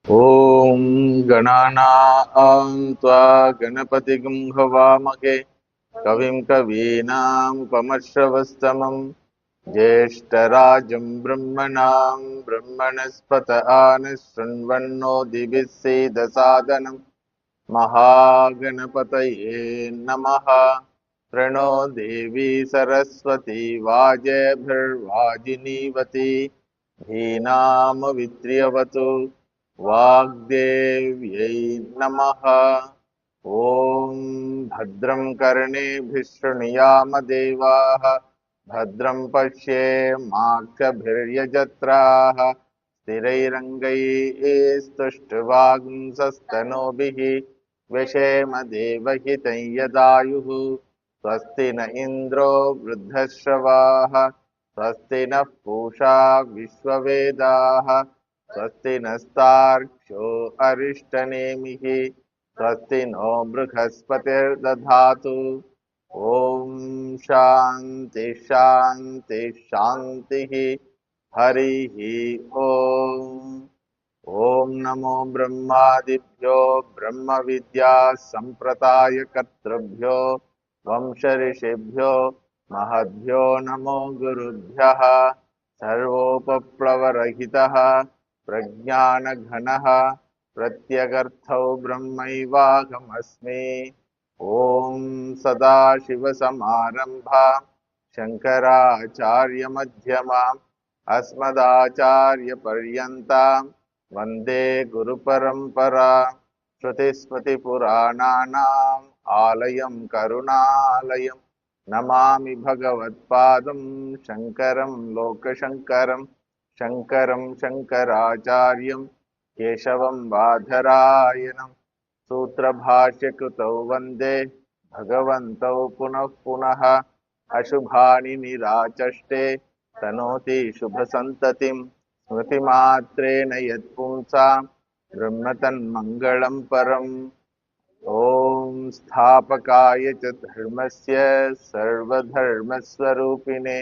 ॐ गणानां त्वा गणपतिगं हवामहे कविं कवीनामुपमश्रवस्तमं ज्येष्ठराजं ब्रह्मणां ब्रह्मणस्पत आनशृण्वन्नो दिवि सीदसादनं महागणपतये नमः। प्रणो देवी सरस्वती वाजेभिर्वाजिनीवती धीनामवित्र्यवतु वाग्देव्यै नमः। ॐ भद्रं कर्णेभिः शृणुयाम देवाः भद्रं पश्येमाक्षभिर्यजत्राः स्थिरैरङ्गैस्तुष्टुवागुंसस्तनूभिः व्यशेम देवहितं यदायुः। स्वस्ति न इन्द्रो वृद्धश्रवाः स्वस्ति नः पूषा विश्ववेदाः स्वस्ति नस्तार्क्ष्यो अरिष्टनेमिः स्वस्ति नो बृहस्पतिर्दधातु। ॐ शान्ति शान्ति शान्तिः। हरिः ॐ। ॐ नमो ब्रह्मादिभ्यो ब्रह्म विद्या संप्रदाय कर्तृभ्यो वंश ऋषिभ्यो महद्भ्यो नमो गुरुभ्यः। सर्वोपप्लवरहितः प्रज्ञानघनः प्रत्यगर्थो ब्रह्मैवाहमस्मि। ॐ सदाशिवसमारम्भा शङ्कराचार्यमध्यमाम् अस्मदाचार्यपर्यन्तां वन्दे गुरुपरम्परा। श्रुतिस्मृतिपुराणानाम् आलयं करुणालयं नमामि भगवत्पादं शङ्करं लोकशङ्करं शङ्करं शङ्कराचार्यं केशवं बादरायणं सूत्रभाष्यकृतौ वन्दे भगवन्तौ पुनः पुनः। अशुभानि निराचष्टे तनोति शुभसन्ततिं स्मृतिमात्रेण यत्पुंसां ब्रह्मतन्मङ्गलं परम्। ॐ स्थापकाय च धर्मस्य सर्वधर्मस्वरूपिणे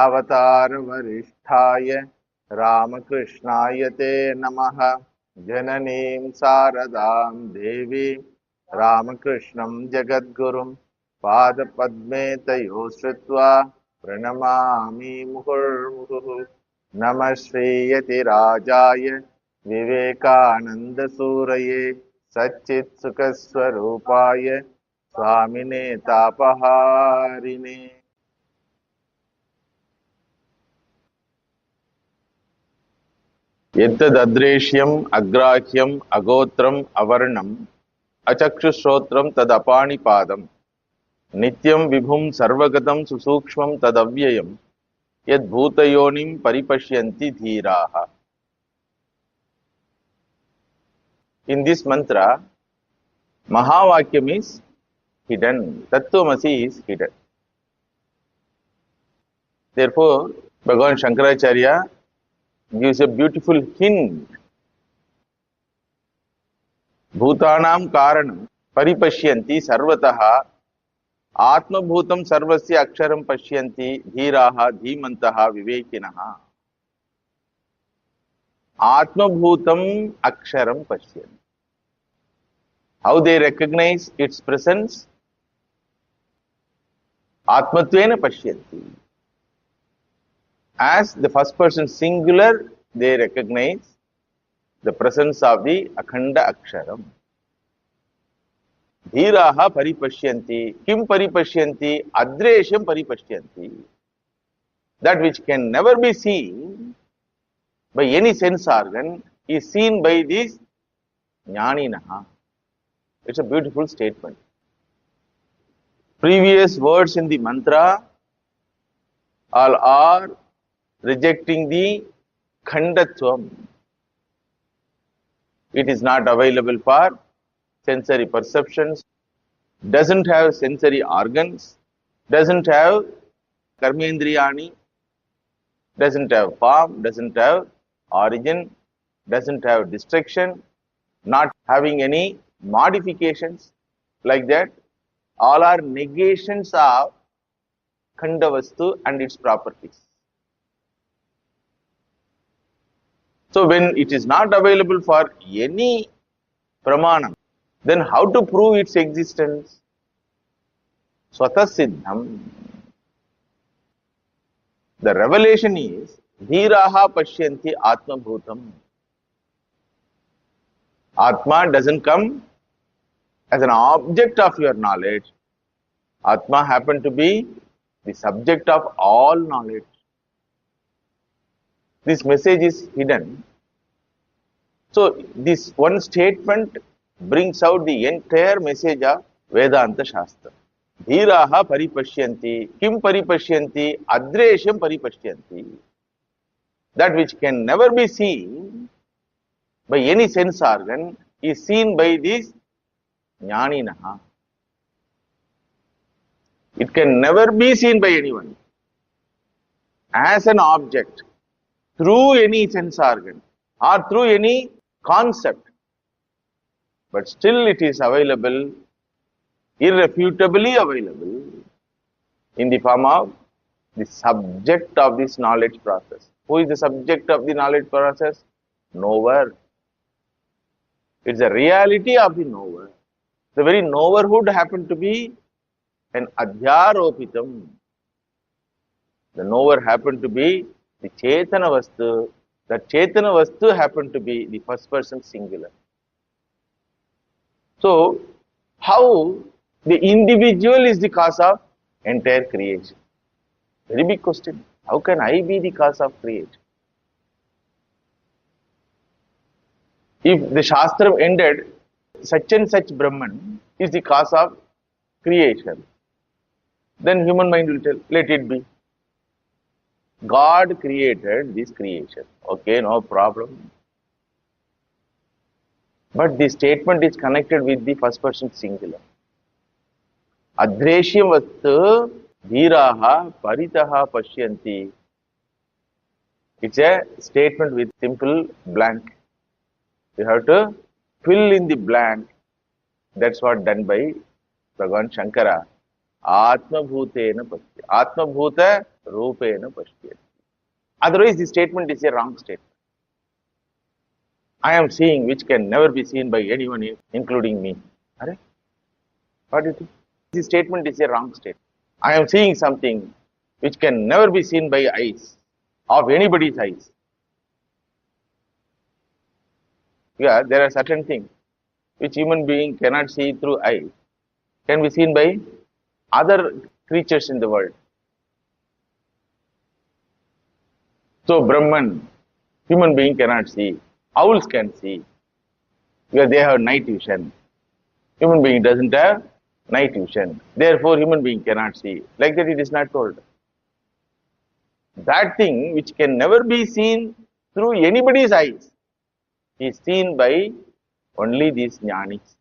अवतारवरिष्ठाय रामकृष्णाय ते नमः। जननीं शारदां देवीं रामकृष्णं जगद्गुरुं पादपद्मे तयोः श्रुत्वा प्रणमामि मुहुर्मुहुः। नमः श्रीयतिराजाय विवेकानन्दसूरये सच्चित्सुखस्वरूपाय स्वामिने तापहारिणे। यत्तदद्रेश्यम् अग्राह्यम् अगोत्रम् अवर्णम् अचक्षुश्रोत्रं तदपाणिपादम् नित्यं विभुं सर्वगतं सुसूक्ष्मं तदव्ययम् यद्भूतयोनिं परिपश्यन्ति धीराः। In this mantra, Mahavakyam is hidden. Tattvamasi is hidden. Therefore, Bhagavan Shankaracharya gives a beautiful hint. Bhutanam karanam paripashyanti sarvataha atmabhutam sarvasya aksharam pashyanti dhiraha dhimantaha vivekinaha. Atmabhutam aksharam pashyanti. How they recognize its presence? Atmatvena pashyanti. As the first person singular, they recognize the presence of the Akhanda Aksharam. Dhiraha paripashyanti. Kim paripashyanti? Adresham paripashyanti. That which can never be seen by any sense organ is seen by these jnaninaha. It's a beautiful statement. Previous words in the mantra all are rejecting the khandatvam. It is not available for sensory perceptions, doesn't have sensory organs, doesn't have karmendriyani, doesn't have form, doesn't have origin, doesn't have destruction, not having any modifications like that. All are negations of Khandavastu and its properties. So when it is not available for any pramanam, then how to prove its existence? Swatasiddham. The revelation is Dhiraha Pashyanti Atma Bhutam. Atma doesn't come as an object of your knowledge. Atma happened to be the subject of all knowledge. This message is hidden. So this one statement brings out the entire message of Vedanta Shastra. Dhiraha paripashyanti. Kim paripashyanti? Adresham paripashyanti. That which can never be seen by any sense organ is seen by these jnaninaha. It can never be seen by anyone as an object through any sense organ or through any concept, but still it is available, irrefutably available in the form of the subject of this knowledge process. Who is the subject of the knowledge process? Knower. It's a reality of the knower. The very knowerhood happened to be an adhyaropitam. The knower happened to be the Chetana Vastu. That Chetana Vastu happened to be the first person singular. So, how the individual is the cause of entire creation? Very big question. How can I be the cause of creation? If the Shastra ended, such and such Brahman is the cause of creation, then human mind will tell, let it be. God created this creation. Okay, no problem. But the statement is connected with the first person singular. Adreshyam vastu dhiraha paritaha pashyanti. It's a statement with simple blank. You have to fill in the blank. That's what done by Bhagavan Shankara. Atma bhutena pashyati. Atma bhuta rupena pashyati. Otherwise, the statement is a wrong statement. I am seeing which can never be seen by anyone, including me. Are? What do you think? This statement is a wrong statement. I am seeing something which can never be seen by eyes, of anybody's eyes. Yeah, there are certain things which human being cannot see through eyes, can be seen by other creatures in the world. So Brahman, human being cannot see. Owls can see, because they have night vision. Human being doesn't have night vision. Therefore, human being cannot see. Like that, it is not told. That thing which can never be seen through anybody's eyes is seen by only these jnanis.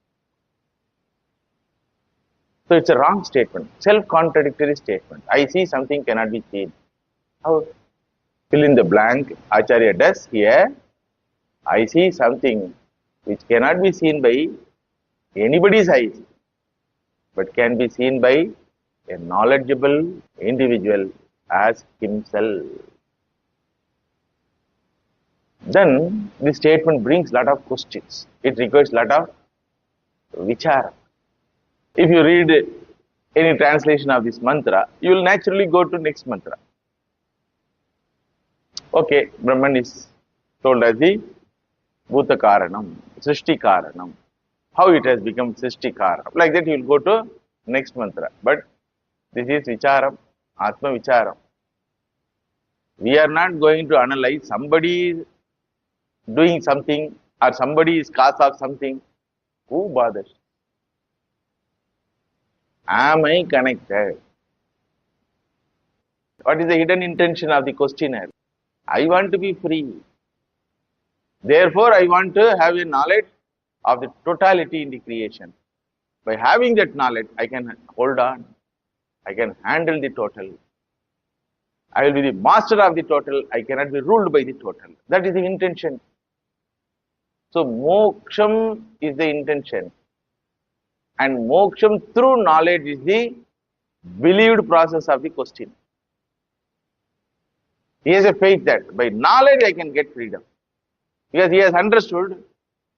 So it's a wrong statement, self-contradictory statement. I see something cannot be seen. How? Fill in the blank. Acharya does here. I see something which cannot be seen by anybody's eyes, but can be seen by a knowledgeable individual as himself. Then this statement brings lot of questions. It requires lot of vichara. If you read any translation of this mantra, you will naturally go to next mantra. Okay, Brahman is told as the Bhuta Karanam, Srishti Karanam. How it has become Srishti Karanam. Like that, you will go to next mantra. But this is Vicharam, Atma Vicharam. We are not going to analyze somebody doing something or somebody is cause of something. Who bothers? Am I connected? What is the hidden intention of the questionnaire? I want to be free. Therefore, I want to have a knowledge of the totality in the creation. By having that knowledge, I can hold on. I can handle the total. I will be the master of the total. I cannot be ruled by the total. That is the intention. So, moksham is the intention. And moksham through knowledge is the believed process of the question. He has a faith that by knowledge I can get freedom. Because he has understood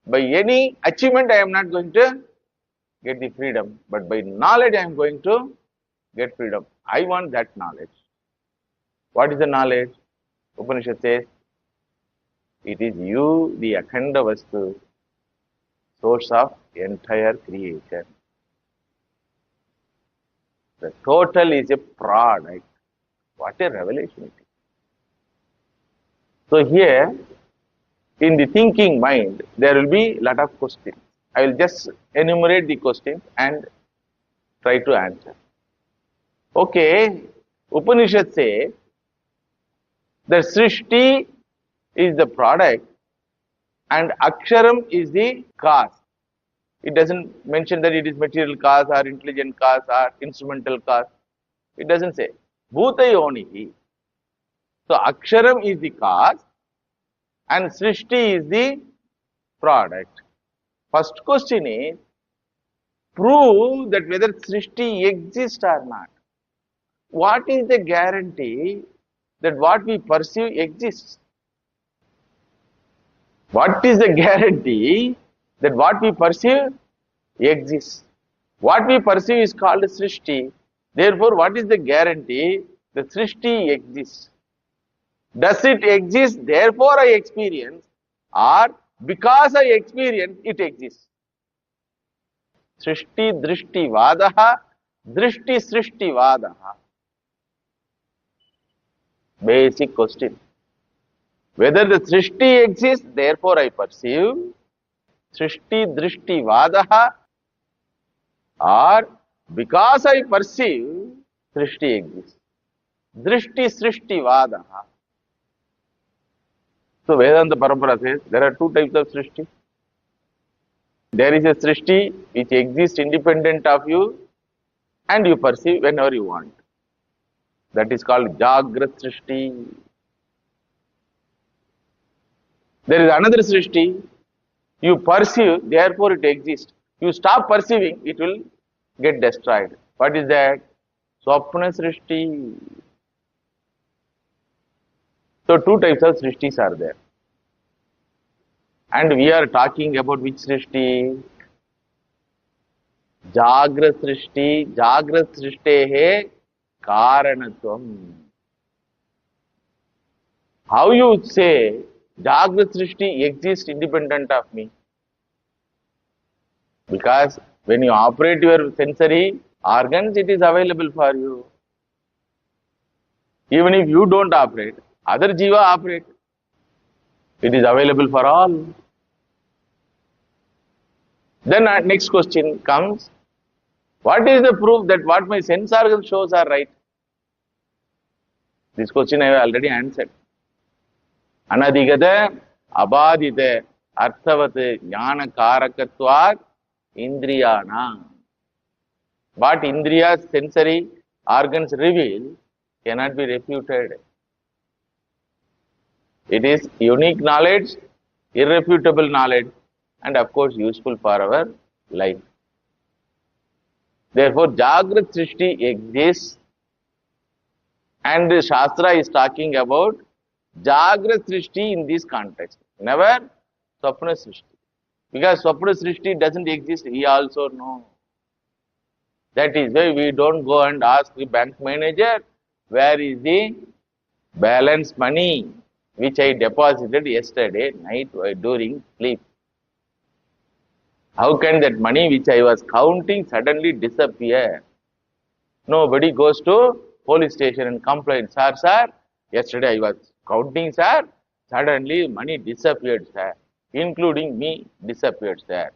by any achievement I am not going to get the freedom, but by knowledge I am going to get freedom. I want that knowledge. What is the knowledge? Upanishad says, it is you, the Akhanda Vastu, source of entire creation. The total is a product. What a revelation it is. So here, in the thinking mind, there will be a lot of questions. I will just enumerate the questions and try to answer. Okay, Upanishad say that Srishti is the product and Aksharam is the cause. It doesn't mention that it is material cause or intelligent cause or instrumental cause. It doesn't say. Bhutayonihi. So Aksharam is the cause and Srishti is the product. First question is, prove that whether Srishti exists or not. What is the guarantee that what we perceive exists? What is the guarantee that what we perceive exists? What we perceive is called Srishti. Therefore, what is the guarantee that Srishti exists? Does it exist, therefore I experience, or because I experience, it exists? Srishti Drishti Vadaha, Drishti Srishti Vadaha. Basic question. Whether the Srishti exists, therefore I perceive, Srishti Drishti Vadaha, or because I perceive, Srishti exists. Drishti Srishti Vadaha. So Vedanta Parampara says there are two types of Srishti. There is a Srishti which exists independent of you and you perceive whenever you want. That is called Jagrat Srishti. There is another Srishti, you perceive, therefore it exists. You stop perceiving, it will get destroyed. What is that? Swapna Srishti. So two types of Srishtis are there. And we are talking about which Srishti? Jagrat Srishti, Jagrat Srishtehe Karanatvam. How you say Jagrat Srishti exists independent of me? Because when you operate your sensory organs, it is available for you. Even if you don't operate, other jiva operate. It is available for all. Then our next question comes, what is the proof that what my sense organ shows are right? This question I have already answered. Anadigata, abadita, arthavat, jnana karakatvat, indriyana. What indriyas, sensory organs reveal cannot be refuted. It is unique knowledge, irrefutable knowledge, and of course useful for our life. Therefore, Jagrat Srishti exists, and the Shastra is talking about Jagrat Srishti in this context, never Swapna Srishti. Because Swapna Srishti doesn't exist, we also know. That is why we don't go and ask the bank manager, where is the balance money which I deposited yesterday night during sleep. How can that money which I was counting suddenly disappear? Nobody goes to police station and complains, sir, yesterday I was counting, sir, suddenly money disappeared, sir, including me disappeared, sir.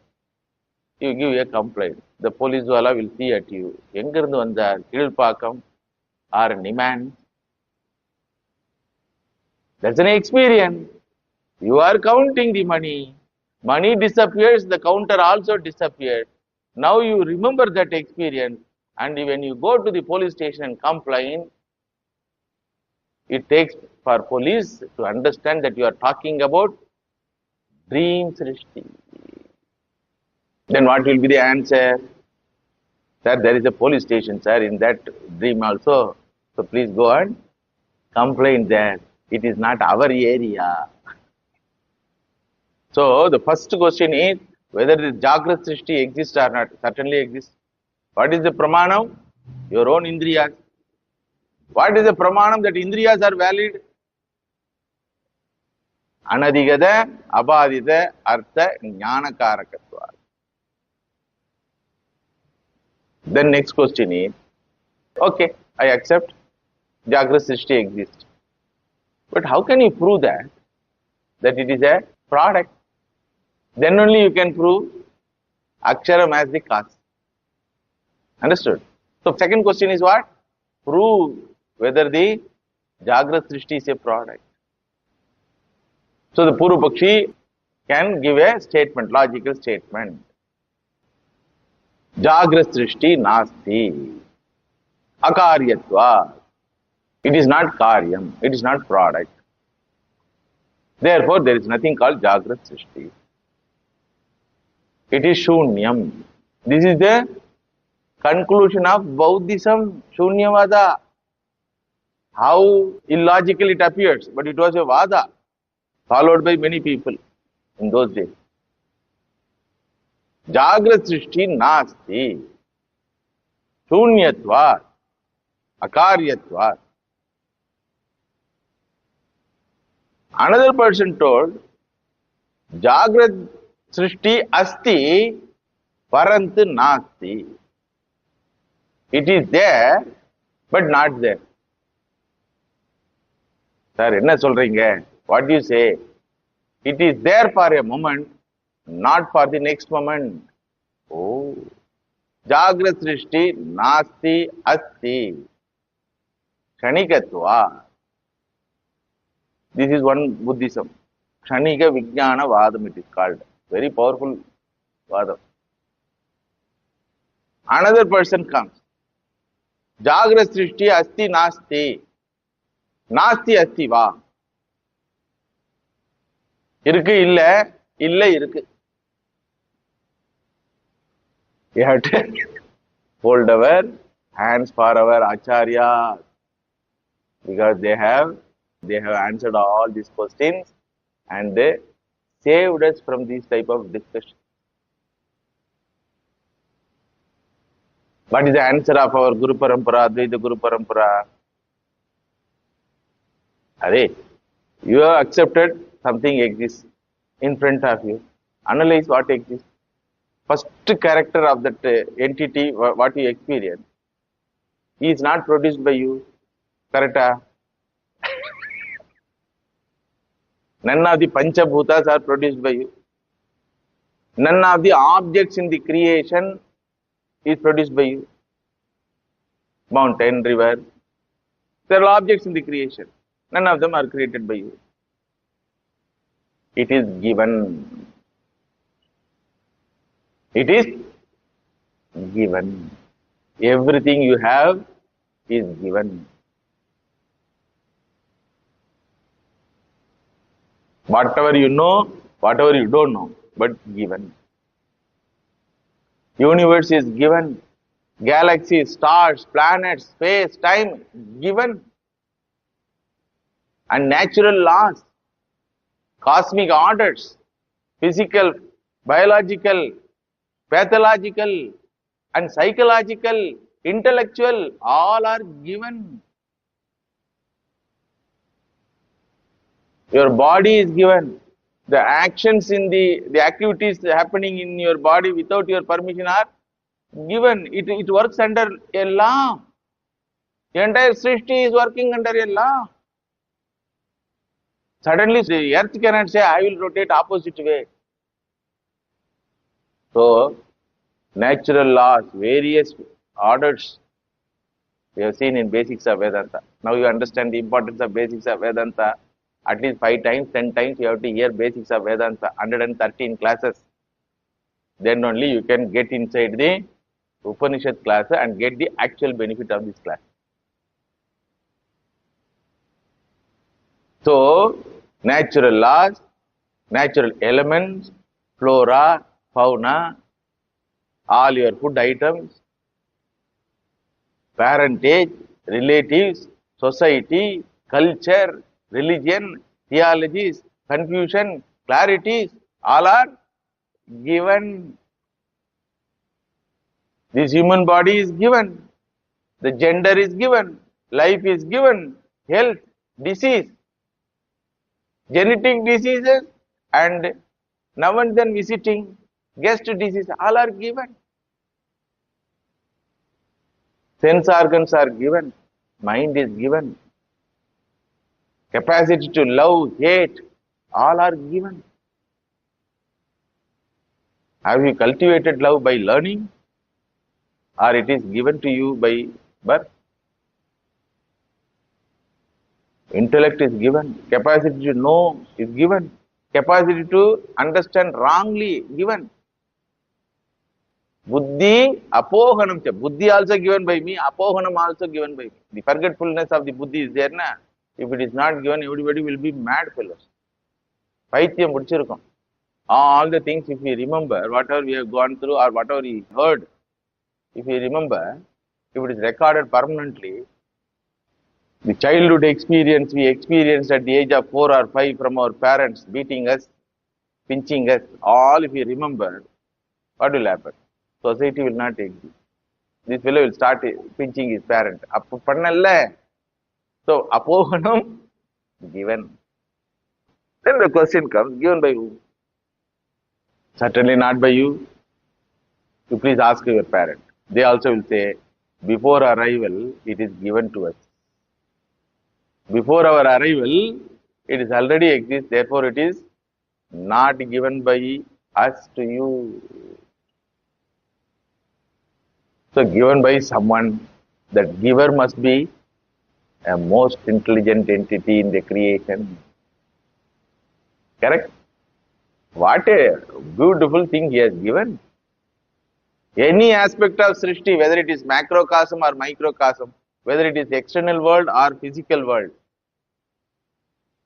You give a complaint. The police wala will see at you. Engirandu vandar, Kilpakam or Niman. That's an experience. You are counting the money. Money disappears, the counter also disappeared. Now you remember that experience, and when you go to the police station and complain, it takes for police to understand that you are talking about dream Srishti. Then what will be the answer? Sir, there is a police station, sir, in that dream also. So please go and complain there. It is not our area. So the first question is whether the Jagrat Srishti exists or not. Certainly exists. What is the Pramanam? Your own Indriyas. What is the Pramanam that Indriyas are valid? Anadigada, Abadita, Artha, Jnana Karakatva. Then next question is, okay, I accept Jagrat Srishti exists. But how can you prove that it is a product? Then only you can prove Aksharam as the cause. Understood? So second question is what? Prove whether the Jagrat Srishti is a product. So the Purva Pakshi can give a statement, logical statement. Jagrat Srishti nasti. Akaryatva. It is not karyam. It is not product. Therefore, there is nothing called Jagrat Srishti. It is Shunyam. This is the conclusion of Buddhism, Shunyavada. How illogical it appears, but it was a Vada followed by many people in those days. Jagrat Srishti nasti. Shunyatva. Akaryatva. Another person told, Jagrat Srishti asti parant nasti. It is there, but not there. Sir, enna solringa? What do you say? It is there for a moment, not for the next moment. Oh. Jagrat Srishti nasti asti. Kshanikatva. This is one Buddhism. Kshanika Vijnana Vadam it is called. Very powerful Vadam. Another person comes. Jagrat Srishti asti nasti. Nasti asti va. Irukku illa, illa irukku. We have to hold our hands for our Acharyas because they have answered all these questions and they saved us from these type of discussion. What is the answer of our Guru Parampara, Advaita Guru Parampara? Are you have accepted something exists in front of you. Analyze what exists. First character of that entity, what you experience, is not produced by you. Correct? None of the Panchabhutas are produced by you. None of the objects in the creation is produced by you. Mountain, river, there are objects in the creation. None of them are created by you. It is given. It is given. Everything you have is given. Whatever you know, whatever you don't know, but given. Universe is given. Galaxies, stars, planets, space, time, given. And natural laws, cosmic orders, physical, biological, pathological, and psychological, intellectual, all are given. Your body is given. The actions in the activities happening in your body without your permission are given. It works under a law. The entire Srishti is working under a law. Suddenly the earth cannot say, I will rotate opposite way. So, natural laws, various orders, we have seen in basics of Vedanta. Now you understand the importance of basics of Vedanta. At least 5 times, 10 times you have to hear basics of Vedanta, 113 classes. Then only you can get inside the Upanishad class and get the actual benefit of this class. So, natural laws, natural elements, flora, fauna, all your food items, parentage, relatives, society, culture, religion, theologies, confusion, clarities, All are given. This human body is given. The gender is given. Life is given. Health, disease, genetic diseases, and now and then visiting guest disease, all are given. Sense organs are given. Mind is given. Capacity to love, hate, all are given. Have you cultivated love by learning, or it is given to you by birth? Intellect is given. Capacity to know is given. Capacity to understand wrongly given. Buddhi, apohanam. Buddhi also given by me, apohanam also given by me. The forgetfulness of the buddhi is there, na? If it is not given, everybody will be mad fellows. Paithiyam mudichirukom. All the things, if we remember, whatever we have gone through or whatever we heard, if we remember, if it is recorded permanently, the childhood experience we experienced at the age of 4 or 5 from our parents beating us, pinching us, all if we remember, what will happen? Society will not exist. This fellow will start pinching his parent. Appo pannalla. So, apohanam given. Then the question comes, given by who? Certainly not by you. You please ask your parent. They also will say, before arrival, it is given to us. Before our arrival, it is already exists, therefore it is not given by us to you. So given by someone, that giver must be a most intelligent entity in the creation. Correct? What a beautiful thing he has given. Any aspect of Srishti, whether it is macrocosm or microcosm, whether it is external world or physical world,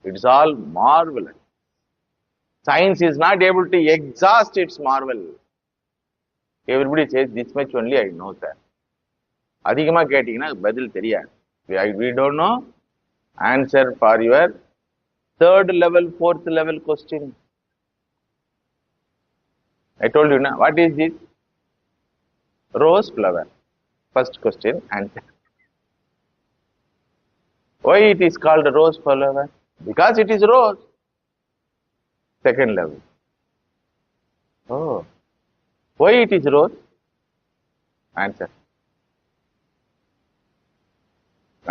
it is all marvelous. Science is not able to exhaust its marvel. Everybody says, this much only I know, sir. அதிகமா கேட்டீங்கன்னா பதில் தெரியாது. We don't know answer for your third level, fourth level question. I told you now, what is this? Rose flower. First question, answer. Why it is called rose flower? Because it is rose. Second level. Oh. Why it is rose? Answer.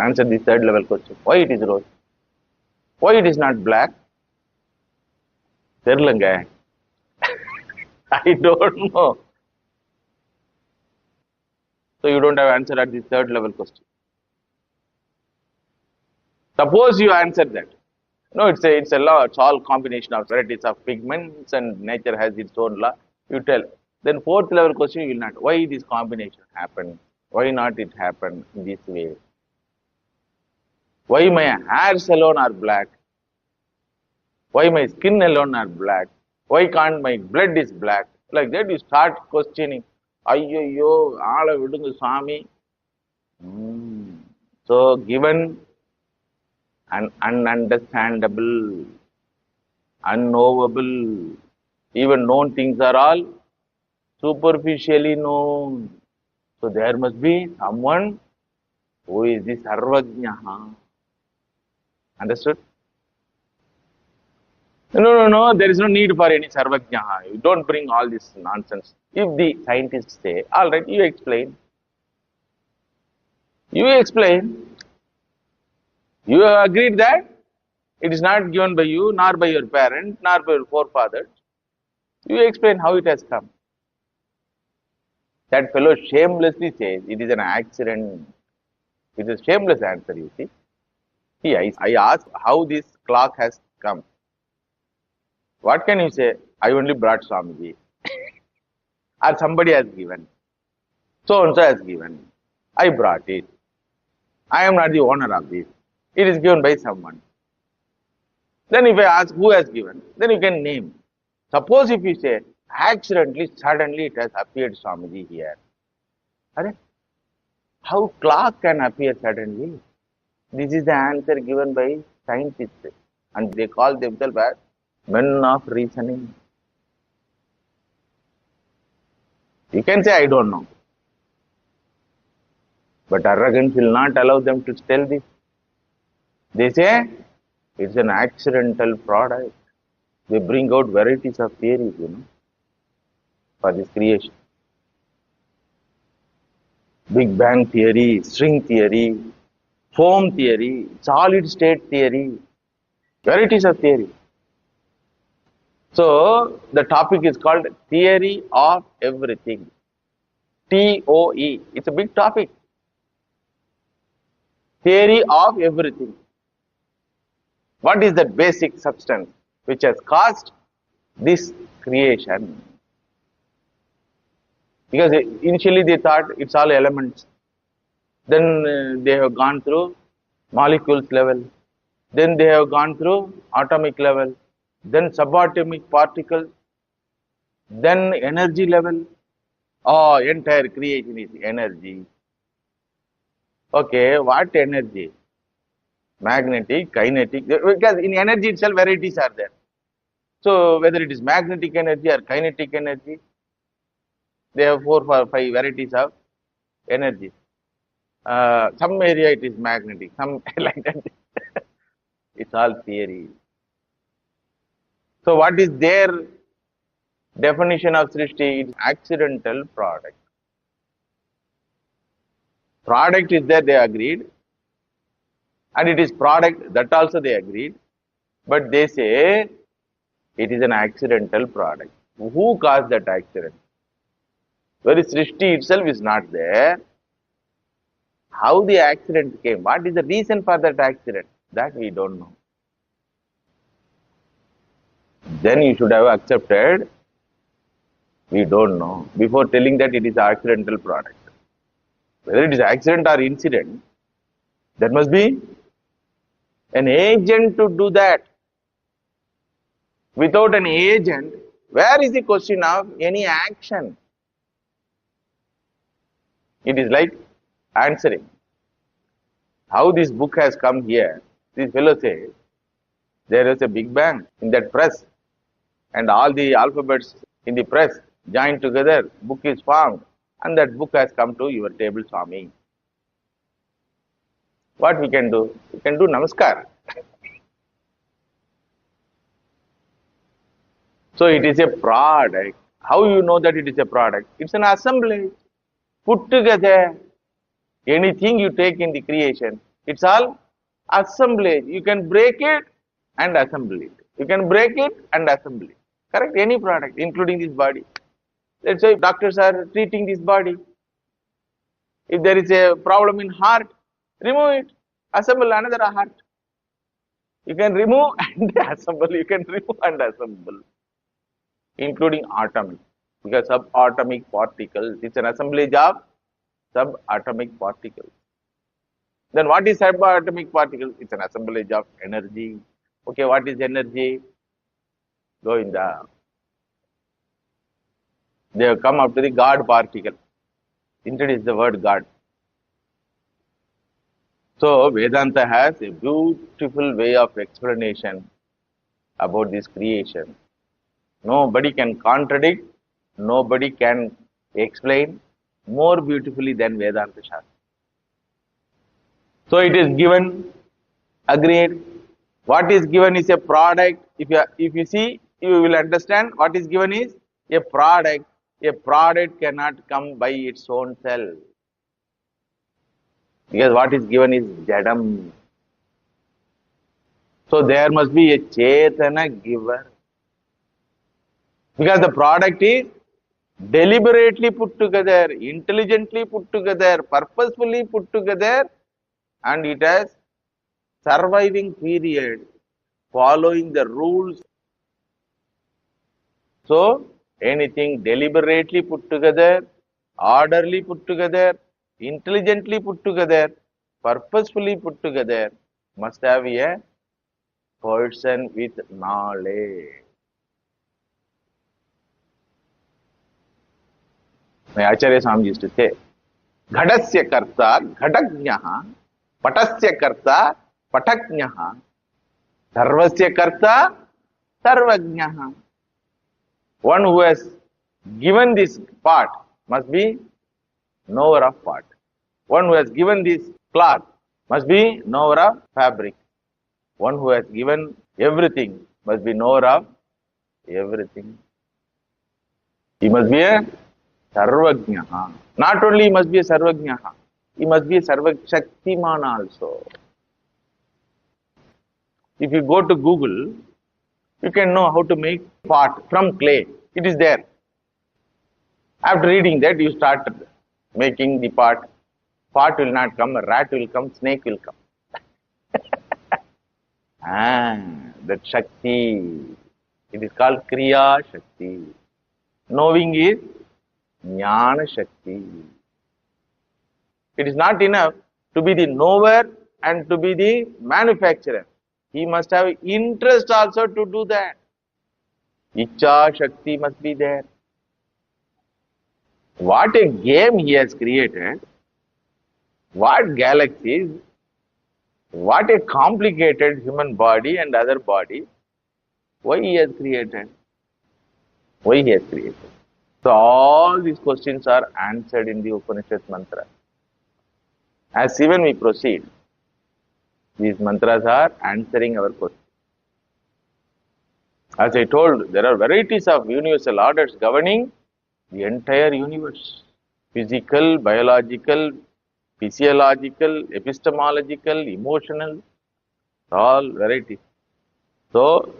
Answer the third level question. Why it is rose? Why it is not black? தெரியலங்க. I don't know. So you don't have answer at the third level question. Suppose you answer that. No, it's a law. It's all combination of varieties of pigments and nature has its own law. You tell. Then fourth level question you will not. Why this combination happen? Why not it happen in this way? Why my hairs alone are black? Why my skin alone are black? Why can't my blood is black? Like that you start questioning. Ayyo, aala vidunga Swami. So given and ununderstandable, unknowable, even known things are all superficially known. So there must be someone who is the Sarvajnaha. Understood? No, there is no need for any Sarvajnaha. You don't bring all this nonsense. If the scientists say, all right, you explain. You explain. You have agreed that it is not given by you, nor by your parents, nor by your forefathers. You explain how it has come. That fellow shamelessly says it is an accident. It is a shameless answer, you see. See, I asked how this clock has come. What can you say? I only brought Swamiji. Or somebody has given. So and so has given. I brought it. I am not the owner of this. It is given by someone. Then if I ask who has given, then you can name. Suppose if you say, accidentally, suddenly it has appeared Swamiji here. How clock can appear suddenly? This is the answer given by scientists. And they call themselves as men of reasoning. You can say, I don't know. But arrogance will not allow them to tell this. They say, it's an accidental product. They bring out varieties of theories, for this creation. Big Bang theory, string theory, foam theory, solid state theory, varieties of theory. So, the topic is called theory of everything. TOE. It's a big topic. Theory of everything. What is the basic substance which has caused this creation? Because initially they thought it's all elements. Then they have gone through molecules level. Then they have gone through atomic level. Then subatomic particles. Then energy level. Oh, entire creation is energy. Okay, what energy? Magnetic, kinetic. Because in energy itself, varieties are there. So, whether it is magnetic energy or kinetic energy, they have 4 or 5 varieties of energy. Some area it is magnetic, some like that. It's all theory. So, what is their definition of Srishti? It's accidental product. Product is there, they agreed. And it is product, that also they agreed. But they say it is an accidental product. Who caused that accident? Where Srishti itself is not there. How the accident came? What is the reason for that accident? That we don't know. Then you should have accepted, we don't know, before telling that it is an accidental product. Whether it is accident or incident, there must be an agent to do that. Without an agent, where is the question of any action? It is like answering. How this book has come here, this fellow says, there is a big bang in that press, and all the alphabets in the press joined together, book is formed, and that book has come to your table, Swami. What we can do? We can do namaskar. So it is a product. How you know that it is a product? It's an assemblage put together. Anything you take in the creation, it's all assemblage. You can break it and assemble it. You can break it and assemble it. Correct? Any product, including this body. Let's say doctors are treating this body. If there is a problem in heart, remove it. Assemble another heart. You can remove and assemble. You can remove and assemble. Including atomic. Because subatomic particles, it's an assemblage of subatomic particles. Then what is subatomic particles? It's an assemblage of energy. Okay, what is energy? Govinda. They have come up to the God particle. Introduce the word God. So Vedanta has a beautiful way of explanation about this creation. Nobody can contradict, nobody can explain more beautifully than Vedanta Shastra. So it is given, agreed. What is given is a product. If you see, you will understand what is given is a product. A product cannot come by its own self. Because what is given is Jadam. So there must be a Chetana giver. Because the product is deliberately put together, intelligently put together, purposefully put together, and it has surviving period following the rules. So anything deliberately put together, orderly put together, intelligently put together, purposefully put together, must have a person with knowledge. My Acharya Swami used to say, Ghadasya karta ghadajnaha, patasya karta pataknyaha, sarvasya karta sarvajnaha. One who has given this part, must be knower of pot. One who has given this cloth must be knower of fabric. One who has given everything must be knower of everything. He must be a Sarvajnaha. Not only he must be a Sarvajnaha, he must be a Sarvashaktiman also. If you go to Google, you can know how to make pot from clay. It is there. After reading that, you start making the pot. Pot will not come, a rat will come, snake will come. That Shakti. It is called Kriya Shakti. Knowing is Jnana Shakti. It is not enough to be the knower and to be the manufacturer. He must have interest also to do that. Icha Shakti must be there. What a game he has created. What galaxies. What a complicated human body and other body. Why he has created? Why he has created? So all these questions are answered in the Upanishad mantra. As even we proceed, these mantras are answering our questions. As I told, there are varieties of universal orders governing the entire universe. Physical, biological, physiological, epistemological, emotional, all varieties. So,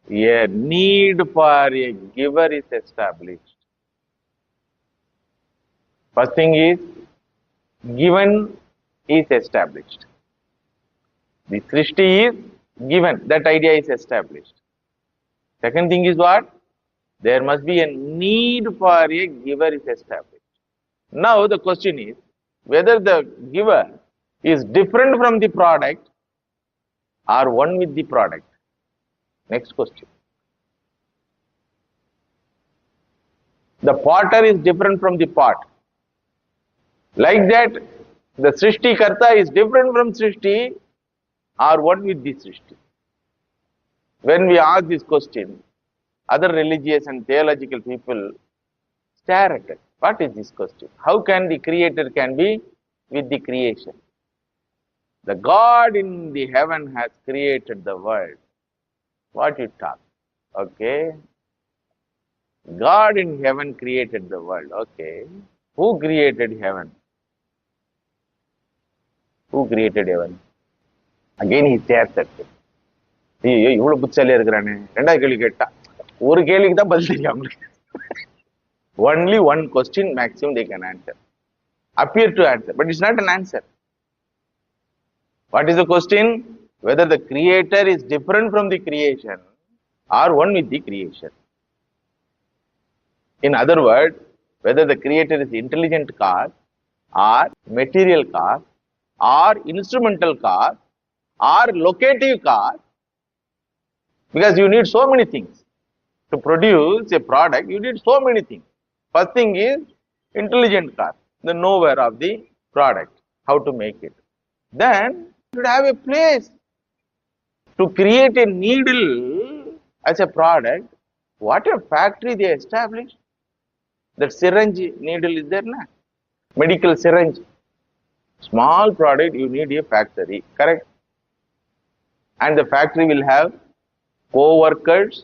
a need for a giver is established. First thing is, given is established. The Srishti is given, that idea is established. Second thing is what? There must be a need for a giver is established. Now the question is, whether the giver is different from the product or one with the product. Next question. The potter is different from the pot. Like that, the Srishti Karta is different from Srishti or one with the Srishti. When we ask this question, other religious and theological people stare at it. What is this question? How can the creator can be with the creation? The God in the heaven has created the world. What you talk? Okay. God in heaven created the world. Okay. Who created heaven? Who created heaven? Again he stares at it. ஐயோ இவ்வளவு புத்திசாலியா இருக்கிறானே, ரெண்டாவது கேள்வி கேட்டா ஒரு கேள்விக்கு தான் பதில் தெரியும் அவங்களுக்கு. Only one question maximum they can answer. Appear to answer, but it's not an answer. What is the question? Whether the creator is different from the creation or one with the creation. In other words, whether the creator is intelligent cause or material cause or instrumental cause or locative cause, because you need so many things. To produce a product, you need so many things. First thing is intelligent cause, the knower of the product, how to make it. Then you should have a place to create a needle as a product. What a factory they established. That syringe needle is there now. Medical syringe. Small product, you need a factory, correct? And the factory will have co-workers,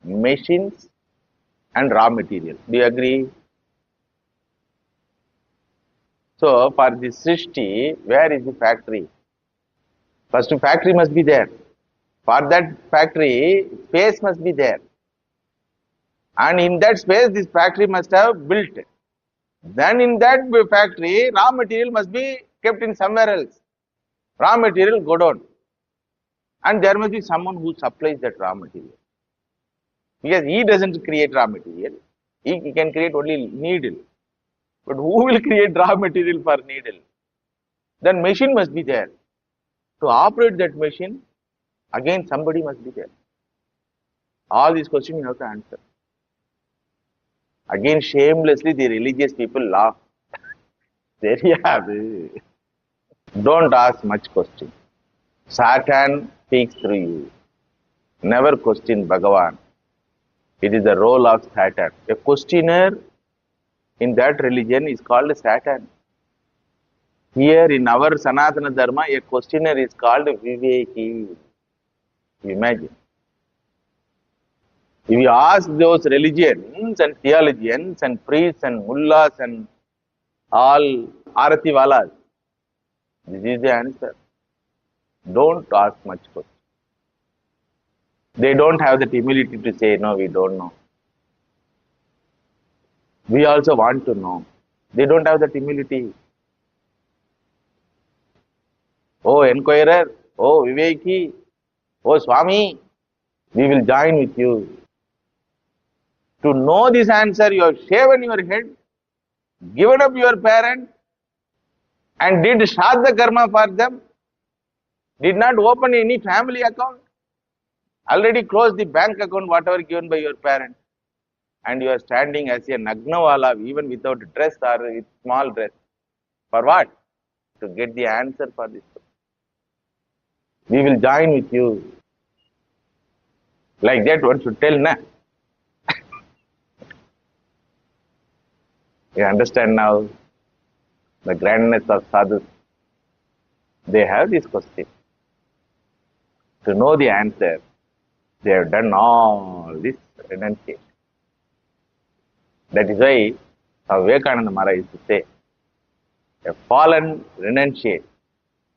machines, and raw material. Do you agree? So, for this Srishti, where is the factory? First, factory must be there. For that factory, space must be there. And in that space, this factory must have built. Then in that factory, raw material must be kept in somewhere else. Raw material go down. And there must be someone who supplies that raw material. Because he doesn't create raw material. He can create only needle. But who will create raw material for needle? Then machine must be there. To operate that machine, again somebody must be there. All these questions you have to answer. Again, shamelessly, the religious people laugh. There you have it. Don't ask much question. Satan speaks through you. Never question Bhagavan. It is the role of Satan. A questioner in that religion is called Saturn. Here in our Sanatana Dharma, a questioner is called Viveki. Imagine. If you ask those religions and theologians and priests and mullahs and all arati walas, this is the answer. Don't ask much questions. They don't have the humility to say, no, we don't know. We also want to know. They don't have that humility. Oh, inquirer, oh, Viveki, oh, Swami, we will join with you. To know this answer, you have shaven your head, given up your parents, and did Shraddha Karma for them, did not open any family account, already closed the bank account, whatever given by your parents, and you are standing as a Nagnawala, even without dress or with small dress. For what? To get the answer for this. We will join with you. Like that, one should tell, na? You understand now the grandness of sadhus. They have this question. To know the answer, they have done all this renunciation. That is why Vivekananda Maharaj used to say, a fallen renunciate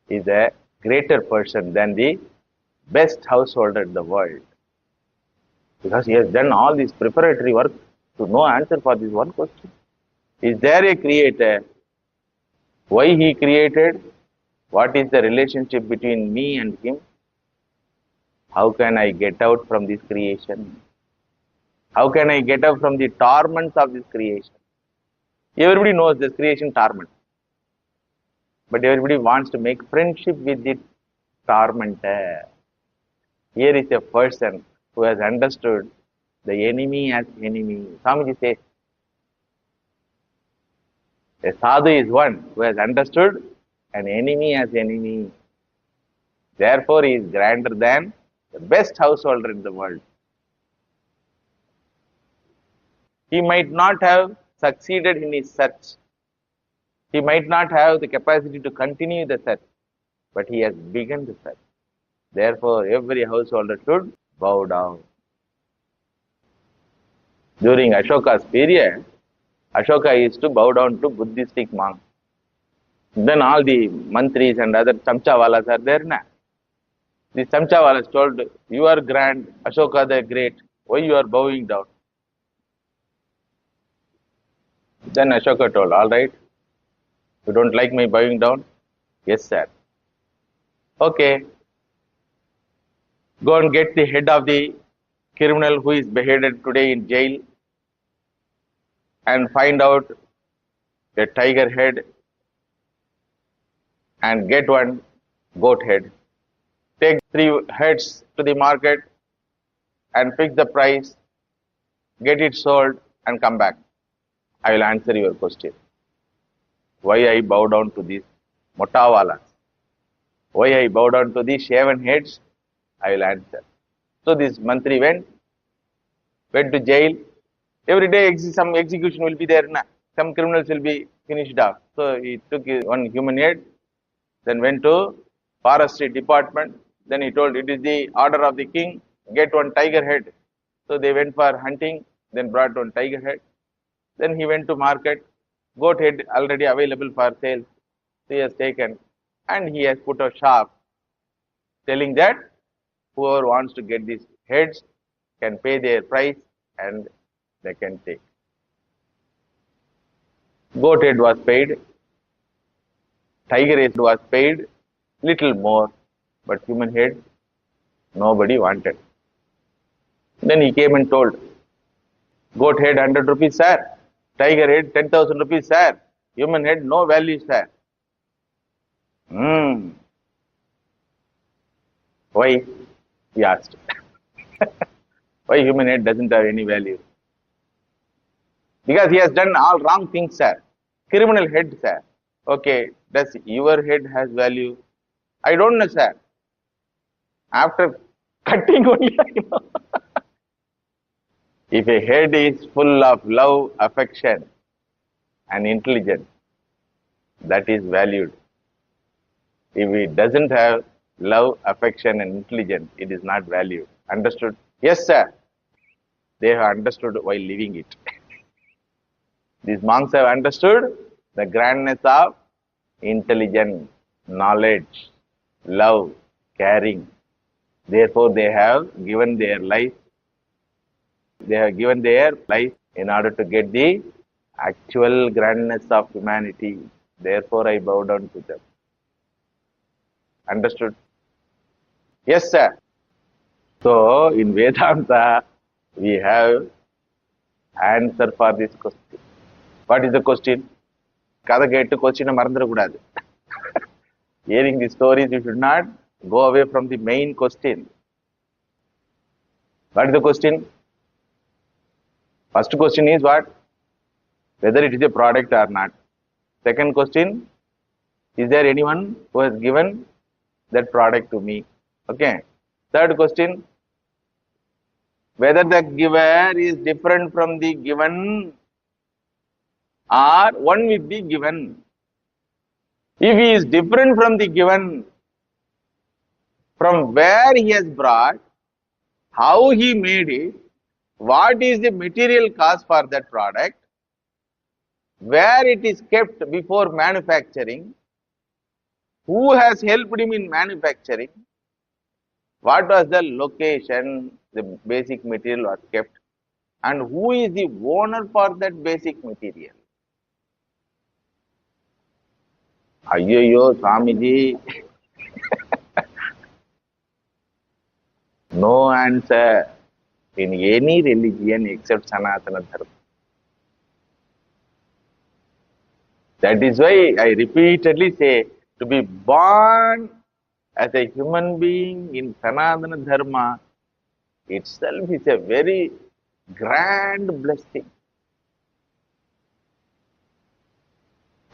is a greater person than the best householder in the world. Because he has done all this preparatory work to know answer for this one question. Is there a creator? Why he created? What is the relationship between me and him? How can I get out from this creation? How can I get out from the torments of this creation? Everybody knows this creation torment. But everybody wants to make friendship with the tormentor. Here is a person who has understood the enemy as enemy. Swamiji says, a sadhu is one who has understood an enemy as enemy. Therefore, he is grander than the best householder in the world. He might not have succeeded in his search. He might not have the capacity to continue the search, but he has begun the search. Therefore, every householder should bow down. During Ashoka's period, Ashoka used to bow down to Buddhistic monks. Then all the mantris and other chamchawalas are there now. The chamchawalas told, you are grand, Ashoka the great, why you are bowing down? Then Ashoka told, all right, you don't like my bowing down? Yes, sir. Okay, go and get the head of the criminal who is beheaded today in jail and find out a tiger head and get one goat head. Take 3 heads to the market and fix the price, get it sold and come back. I will answer your question. Why I bow down to these motawalas? Why I bow down to these shaven heads? I will answer. So this mantri went to jail. Every day some execution will be there. Some criminals will be finished off. So he took one human head, then went to forestry department. Then he told, it is the order of the king, get one tiger head. So they went for hunting, then brought one tiger head. Then he went to market, goat head already available for sale. So he has taken and he has put a shop telling that whoever wants to get these heads can pay their price and they can take. Goat head was paid, tiger head was paid, little more, but human head nobody wanted. Then he came and told, goat head 100 rupees, sir. Tiger head 10,000 rupees, sir. Human head no value, sir. Why? He asked. Why human head doesn't have any value? Because he has done all wrong things, sir. Criminal head, sir. Okay, does your head has value? I don't know, sir. After cutting only I know. If a head is full of love, affection, and intelligent. That is valued. If it doesn't have love, affection, and intelligence, it is not valued. Understood? Yes, sir. They have understood while living it. These monks have understood the grandness of intelligence, knowledge, love, caring. Therefore, they have given their life. They have given their life in order to get the actual grandness of humanity. Therefore, I bow down to them. Understood? Yes, sir. So, in Vedanta, we have answer for this question. What is the question? கதை கேட்டு கொஸ்டினை மறந்துடக்கூடாது. Hearing the stories, you should not go away from the main question. What is the question? First question is what? Whether it is a product or not. Second question, is there anyone who has given that product to me? Okay. Third question, whether the giver is different from the given or one with the given. If he is different from the given, from where he has brought, how he made it, what is the material cost for that product, where it is kept before manufacturing, who has helped him in manufacturing, what was the location the basic material was kept, and who is the owner for that basic material. Ayyo, Swamiji, no answer in any religion except Sanatana Dharma. That is why I repeatedly say, to be born as a human being in Sanatana Dharma itself is a very grand blessing.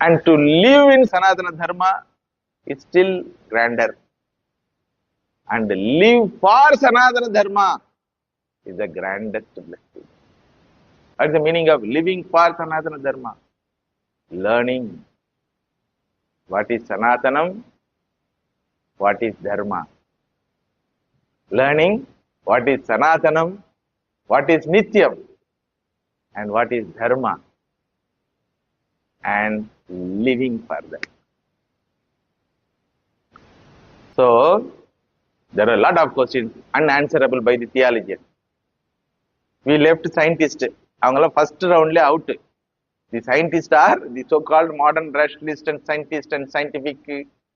And to live in Sanatana Dharma is still grander. And live for Sanatana Dharma is the grandest blessing. What is the meaning of living for Sanatana Dharma? Learning what is Sanatanam, what is Dharma. Learning what is Sanatanam, what is Nityam, and what is Dharma, and living for them. So, there are a lot of questions unanswerable by the theologian. We left scientists. Avangala first round out. The scientists are the so-called modern rationalists and scientists and scientific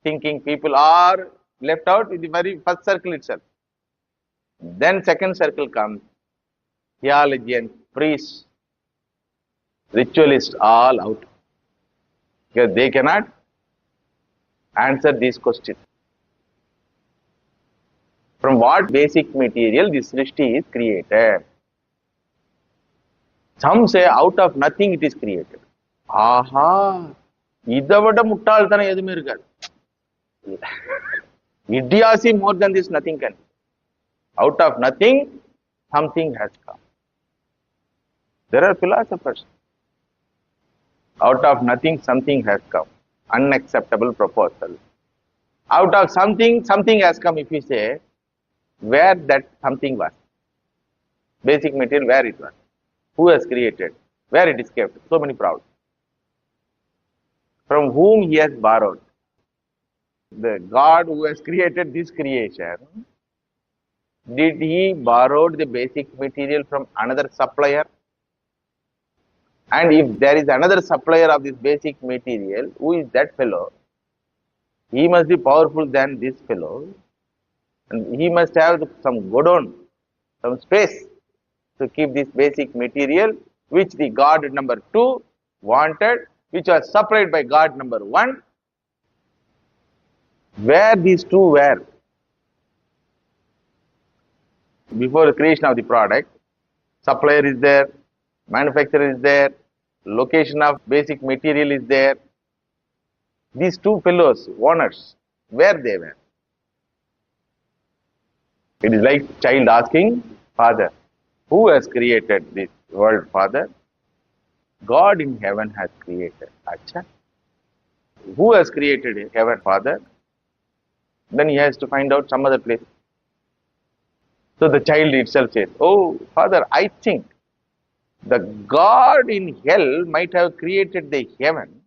thinking people are left out in the very first circle itself. Then second circle comes theologians, priests, ritualists, all out. Because they cannot answer these questions. From what basic material this Srishti is created? Some say out of nothing it is created. Aha! Idavada muttalthana edume irukadu. Idiocy more than this nothing can. Out of nothing, something has come. There are philosophers. Out of nothing, something has come. Unacceptable proposal. Out of something, something has come. If you say, where that something was. Basic material, where it was. Who has created? Where it is kept? So many problems. From whom he has borrowed? The God who has created this creation, did he borrow the basic material from another supplier? And if there is another supplier of this basic material, who is that fellow? He must be powerful than this fellow. And he must have some godown, some space to keep this basic material, which the God number 2 wanted, which was supplied by God number 1. Where these two were before the creation of the product, supplier is there, manufacturer is there, location of basic material is there. These two fellows, owners, where they were. It is like child asking father, who has created this world, father? God in heaven has created. Acha. Who has created heaven, Father? Then he has to find out some other place. So the child itself says, oh, Father, I think the God in hell might have created the heaven.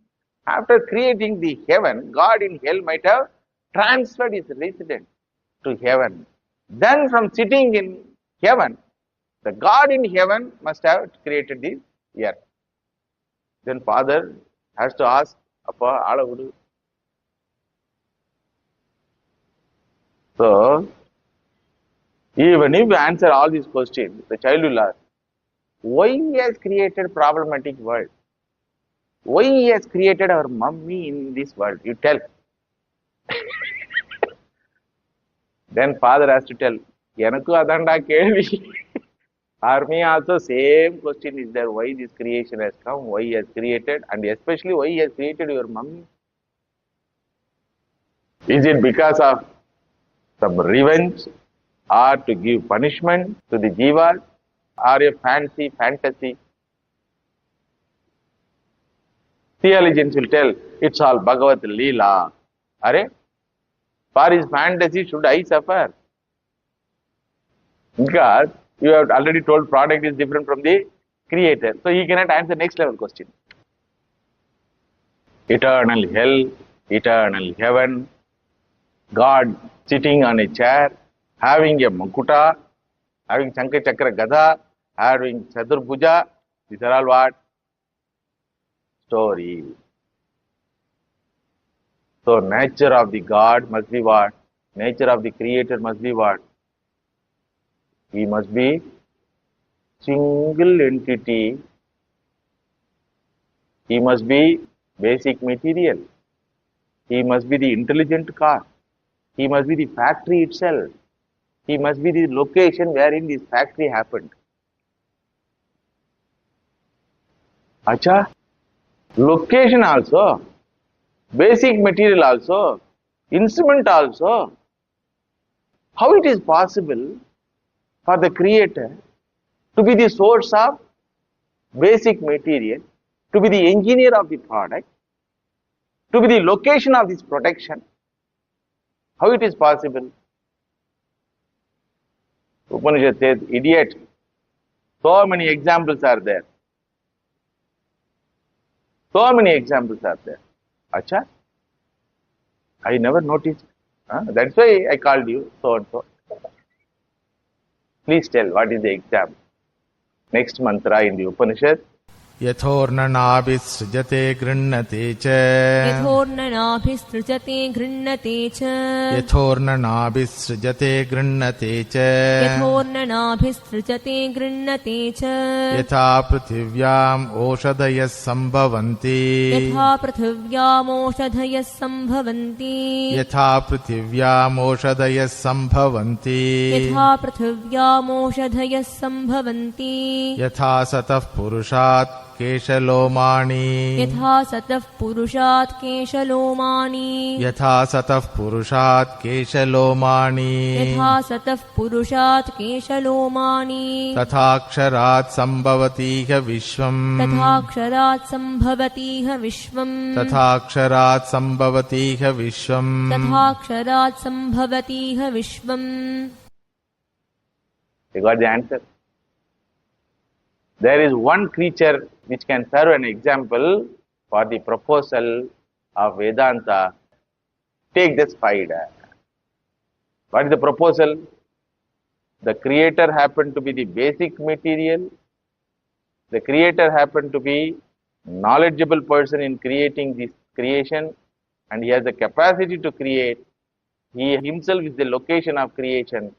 After creating the heaven, God in hell might have transferred his residence to heaven. Then from sitting in heaven, the God in heaven must have created the earth. Then Father has to ask, Appa, Alavudu. So, even if we answer all these questions, the child will ask, why he has created problematic world? Why he has created our mummy in this world? You tell. Then father has to tell, Yanakku adanda kelvi. For me also same question is there, why this creation has come, why he has created, and especially why he has created your mummy? Is it because of some revenge or to give punishment to the jivas or a fantasy? Theologians will tell, it's all Bhagavad Leela. Are? For his fantasy, should I suffer? Because you have already told product is different from the creator. So he cannot answer next level question. Eternal hell, eternal heaven, God sitting on a chair, having a Mukuta, having Shankar Chakra Gada, having Chaturbhuja. These are all what? Story. So nature of the God must be what? Nature of the creator must be what? He must be single entity. He must be basic material. He must be the intelligent car. He must be the factory itself. He must be the location wherein this factory happened. Acha, location also, basic material also, instrument also. How it is possible for the creator to be the source of basic material, to be the engineer of the product, to be the location of this production? How it is possible? Upanishad says, idiot. So many examples are there. So many examples are there. Acha, I never noticed. That's why I called you so and so. Please tell what is the example. Next mantra in the Upanishad. यथोर्ननाभिसृजते गृह्णते च यथोर्ननाभिसृजते गृह्णते च यथोर्ननाभिसृजते गृह्णते च यथोर्ननाभिसृजते गृह्णते च यथा पृथिव्याम् ओषधयः सम्भवन्ति यथा पृथिव्यामोषधयः सम्भवन्ति यथा पृथिव्याम् ओषधयः सम्भवन्ति यथा पृथिव्यामोषधयः सम्भवन्ति यथा सतः पुरुषात् केशलोमानि यथा सतः पुरुषात् केशलोमानि यथा सतः पुरुषात् केशलोमानि यथा सतः पुरुषात् केशलोमानि तथाक्षरात् सम्भवतीह विश्वम् तथाक्षरात् सम्भवतीह विश्वम् तथाक्षरात् सम्भवतीह विश्वम् तथाक्षरात् सम्भवतीह विश्वम्. You got the answer? There is one creature which can serve an example for the proposal of Vedanta. Take the spider. What is the proposal? The creator happened to be the basic material. The creator happened to be knowledgeable person in creating this creation, and he has the capacity to create. He himself is the location of creation.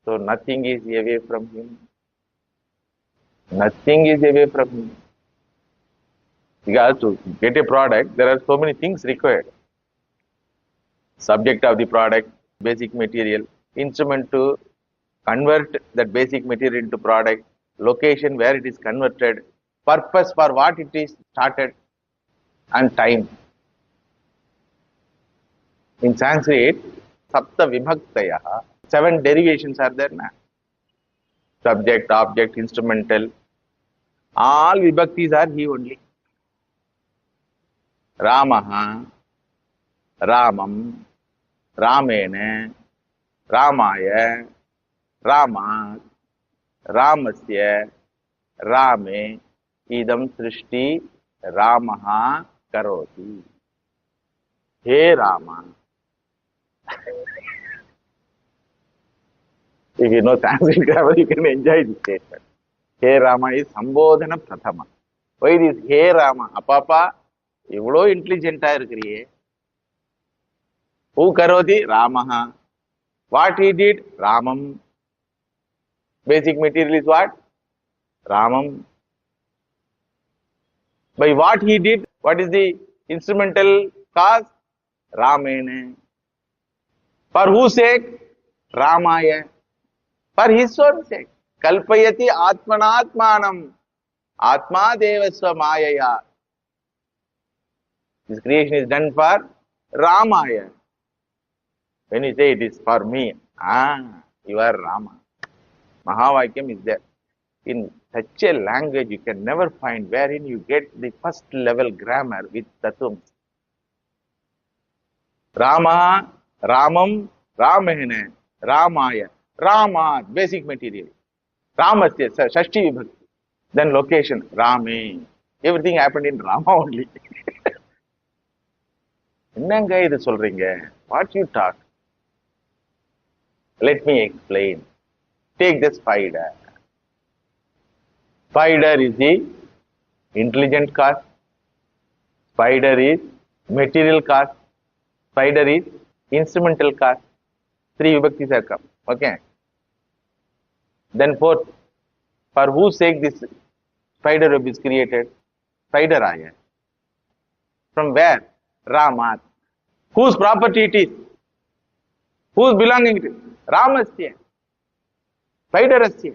So nothing is away from him. Nothing is away from him. Because to get a product, there are so many things required. Subject of the product, basic material, instrument to convert that basic material into product, location where it is converted, purpose for what it is started, and time. In Sanskrit, sapta vibhaktaya, 7 derivations are there now. Subject, object, instrumental, All vibhaktis are he only. Ramaha, Ramam, Ramena, Ramaya, Ramat, Ramasya, Rame, Idam Srishti, Ramaha Karoti. Hey Rama. If you know Sanskrit grammar, you can enjoy this statement. Hey Rama is Sambodhana Prathama. Why this Hey Rama? Apapa, evlo intelligent irukriye. Who karoti? Ramaha. What he did? Ramam. Basic material is what? Ramam. By what he did? What is the instrumental cause? Ramene. For whose sake? Ramaya. For his own sake. Kalpayati atmanatmanam. Atma devasva mayaya. This creation is done for Ramaya. When you say it is for me, you are Rama. Mahavakyam is there. In such a language, you can never find wherein you get the first level grammar with tatums. Rama, Ramam, Ramahena, Ramaya, Rama, basic material. Ramasya, Shashti Vibhakti. Then location, Rame. Everything happened in Rama only. என்னங்க இது சொல்றீங்க? What you talk? Let me explain. Take the spider. Spider is the intelligent cause. Spider is material cause. Spider is instrumental cause. 3 vibhaktis have come. Okay. Then fourth, for whose sake this spider web is created? Spider aya. From where? Ramat. Whose property it is? Whose belonging it is? Ramasya. Spiderasya.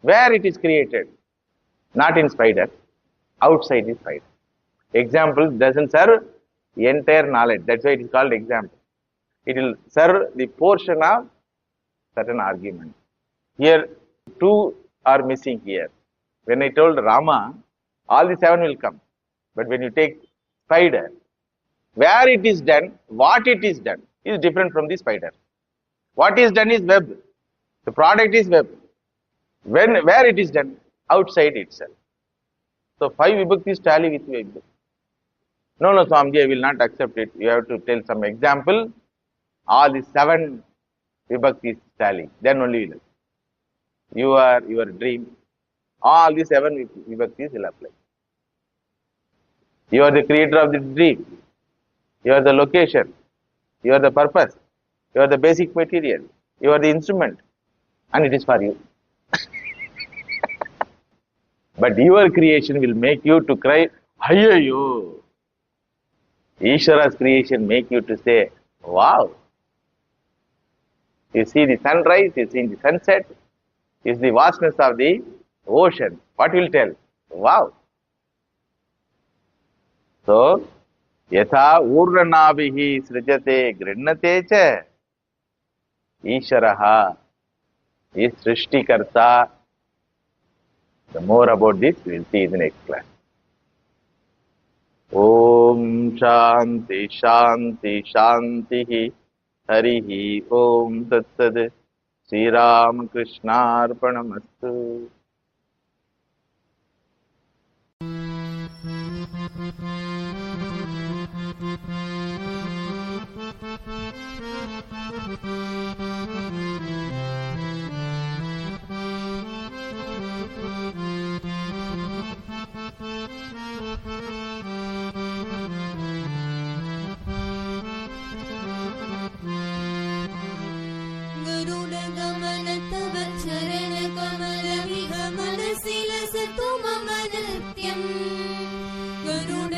Where it is created? Not in spider. Outside the spider. Example doesn't serve entire knowledge. That's why it is called example. It will serve the portion of certain argument. Here, 2 are missing here. When I told Rama, all the 7 will come. But when you take spider, where it is done, what it is done is different from the spider. What is done is web. The product is web. Where it is done? Outside itself. So 5 vibhaktis tally with you. No, Swamiji, I will not accept it. You have to tell some example. All the 7 vibhaktis tally. Then only will. Your dream. All the 7 vibhaktis will apply. You are the creator of the dream. You are the location. You are the purpose. You are the basic material. You are the instrument. And it is for you. But your creation will make you to cry, Hayyayo. Ishvara's creation make you to say, wow. You see the sunrise, you see the sunset, you see the vastness of the ocean. What will tell? Wow. So, yatha urranabhihi srijate grinnate cha Ishvaraha is Srishtikarta. The more about this we will see in the next class. Om Shanti Shanti Shanti Harihi Om Tat Sat Sri Ram Krishna Arpanamastu. गरुड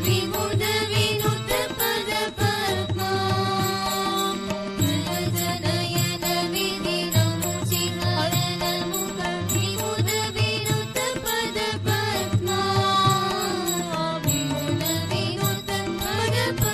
विबुध विनुत पद पद्मा जनयन विधि नमुचि हरण मुख विबुध विनुत पद पद्मा विबुध विनुत पद पद्मा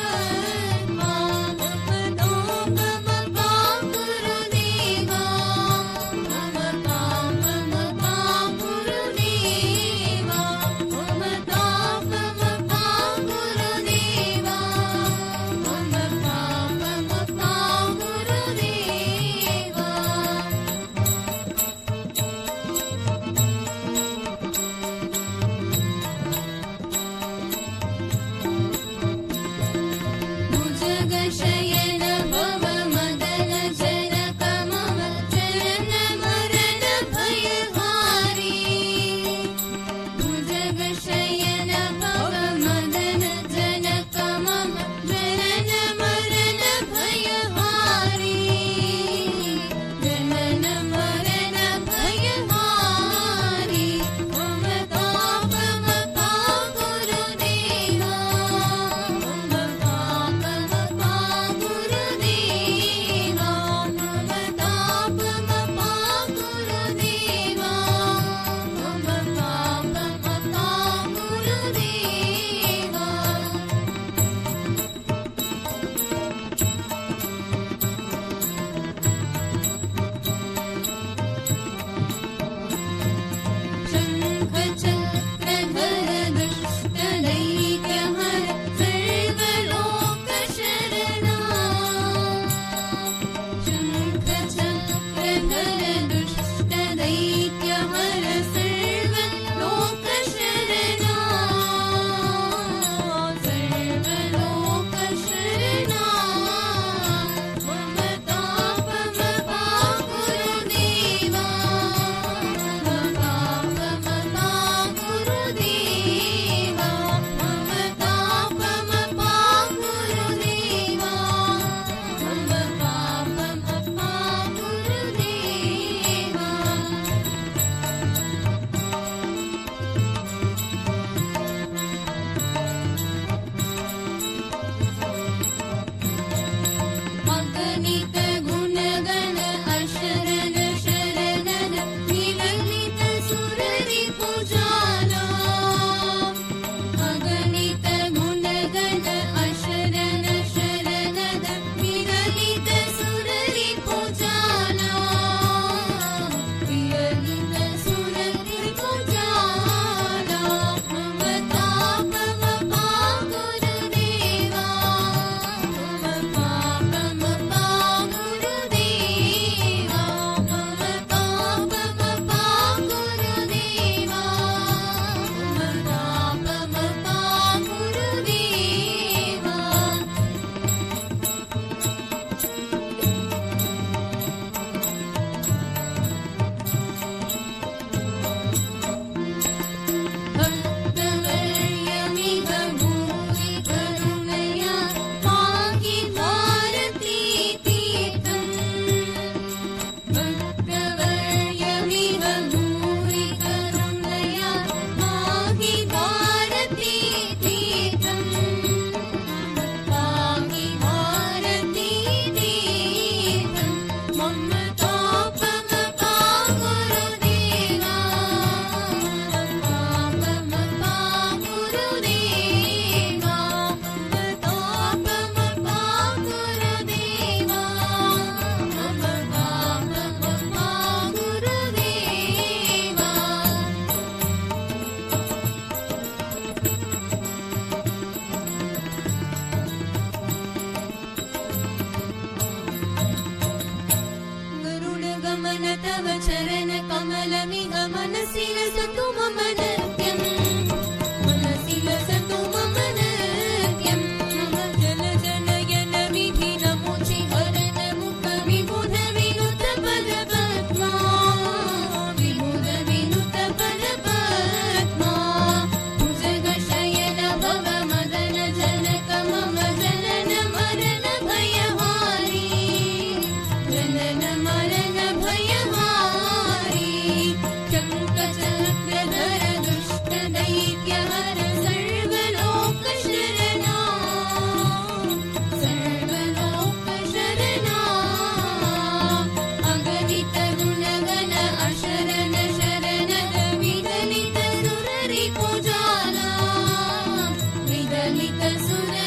शयन भव मदन जनक मम चरण मरण भयहारी भुजग शयन भव मदन जनक मम चरण मरण भयहारी जनन मरण भयहारी मम ताप मपा गुरुदेवा मम ताप मपा गुरुदेवा मम ताप मपा गुरुदेवा मम ताप मपा गुरुदेवा शङ्ख चक्रधर दुष्ट दैत्यहर सर्वलोक शरणा शङ्ख चक्रधर दुष्ट दैत्यहर सर्वलोक शरणा सर्वलोक शरणा मम ताप मपा गुरुदेवा मम ताप मपा गुरुदेवा मम ताप मपा गुरुदेवा मम ताप मपा गुरुदेवा अगणित गुणगण अशरण शरणद निललित सुररि पूजाला अगणित गुणगण अशरण शरणद निललित सुररि पूजाला विललित सुररि पूजाला मम ताप मपा गुरुदेवा मम ताप मपा गुरुदेवा मम ताप मपा गुरुदेवा मम ताप मपा गुरुदेवा भक्तवर्यमिह भूरि करुणया पाहि भारती तीर्थम् भक्तवर्यमिह भूरि करुणया पाहि भारती तीर्थम् पाहि भारती तीर्थम् मम ताप मपा गुरुदेवा मम ताप मपा गुरुदेवा मम ताप मपा गुरुदेवा मम ताप मपा गुरुदेवा गरुड गमन तव चरण कमलमिह मनसि लसतु मम नृत्यम् मनसि लसतु मम नृत्यम् मम जल जनयन विधि नमुचि हरण मुख विबुध विनुत पद पद्मा विबुध विनुत पद पद्मा भुजग शयन भव मदन जनक मम जनन मरण भयहारी जनन मरण भयहारी शङ्ख चक्रधर सुर